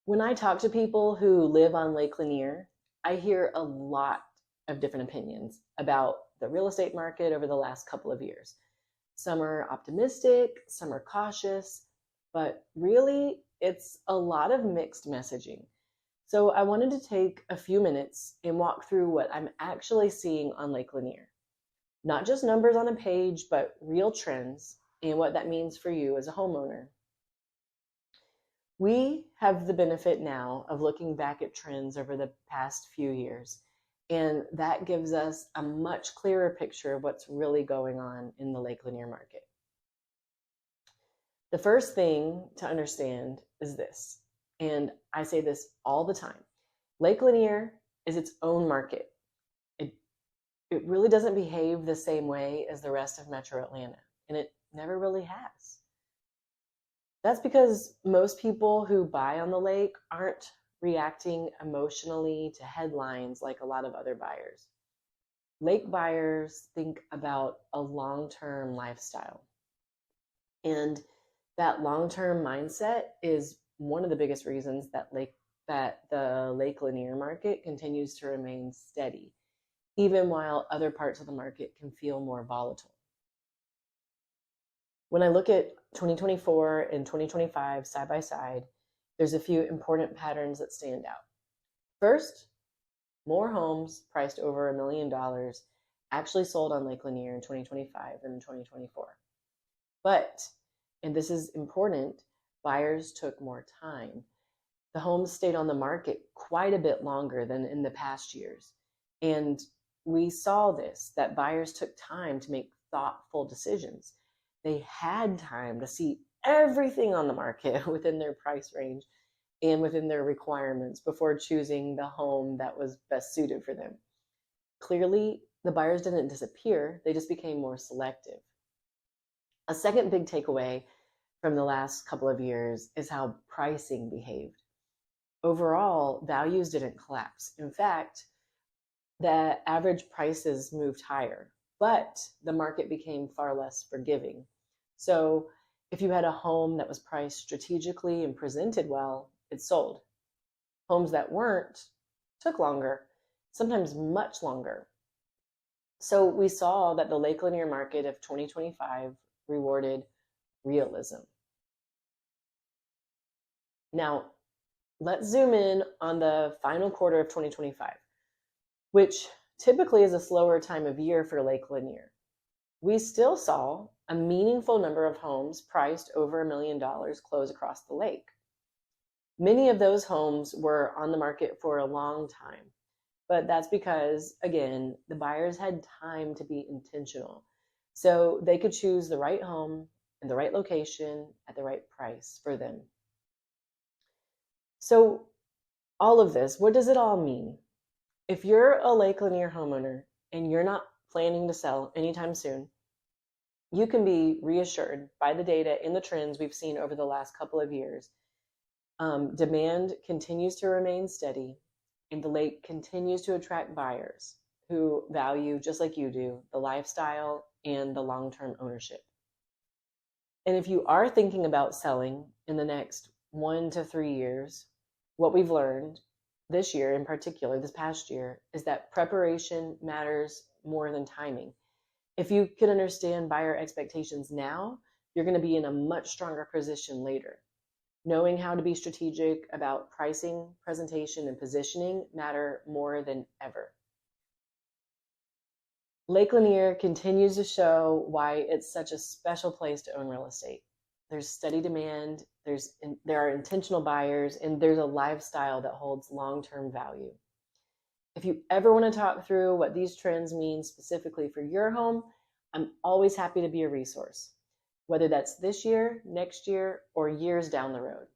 When I talk to people who live on Lake Lanier, I hear a lot of different opinions about the real estate market over the last couple of years. Some are optimistic, some are cautious, but really it's a lot of mixed messaging. So I wanted to take a few minutes and walk through what I'm actually seeing on Lake Lanier. Not just numbers on a page, but real trends and what that means for you as a homeowner. We have the benefit now of looking back at trends over the past few years, and that gives us a much clearer picture of what's really going on in the Lake Lanier market. The first thing to understand is this, and I say this all the time. Lake Lanier is its own market. It really doesn't behave the same way as the rest of Metro Atlanta, and it never really has. That's because most people who buy on the lake aren't reacting emotionally to headlines like a lot of other buyers. Lake buyers think about a long-term lifestyle. And that long-term mindset is one of the biggest reasons that the Lake Lanier market continues to remain steady, even while other parts of the market can feel more volatile. When I look at 2024 and 2025 side by side, there's a few important patterns that stand out. First, more homes priced over $1 million actually sold on Lake Lanier in 2025 than in 2024. But, and this is important, buyers took more time. The homes stayed on the market quite a bit longer than in the past years. And we saw this, that buyers took time to make thoughtful decisions. They had time to see everything on the market within their price range and within their requirements before choosing the home that was best suited for them. Clearly, the buyers didn't disappear, they just became more selective. A second big takeaway from the last couple of years is how pricing behaved. Overall, values didn't collapse. In fact, the average prices moved higher, but the market became far less forgiving. So if you had a home that was priced strategically and presented well, it sold. Homes that weren't took longer, sometimes much longer. So we saw that the Lake Lanier market of 2025 rewarded realism. Now, let's zoom in on the final quarter of 2025, which typically is a slower time of year for Lake Lanier. We still saw a meaningful number of homes priced over $1 million close across the lake. Many of those homes were on the market for a long time, but that's because, again, the buyers had time to be intentional. So they could choose the right home in the right location at the right price for them. So all of this, what does it all mean? If you're a Lake Lanier homeowner and you're not planning to sell anytime soon, you can be reassured by the data and the trends we've seen over the last couple of years. Demand continues to remain steady, and the lake continues to attract buyers who value, just like you do, the lifestyle and the long-term ownership. And if you are thinking about selling in the next 1 to 3 years, what we've learned this year in particular, this past year, is that preparation matters more than timing. If you can understand buyer expectations now, you're going to be in a much stronger position later. Knowing how to be strategic about pricing, presentation, and positioning matter more than ever. Lake Lanier continues to show why it's such a special place to own real estate. There's steady demand, there are intentional buyers, and there's a lifestyle that holds long-term value. If you ever want to talk through what these trends mean specifically for your home, I'm always happy to be a resource, whether that's this year, next year, or years down the road.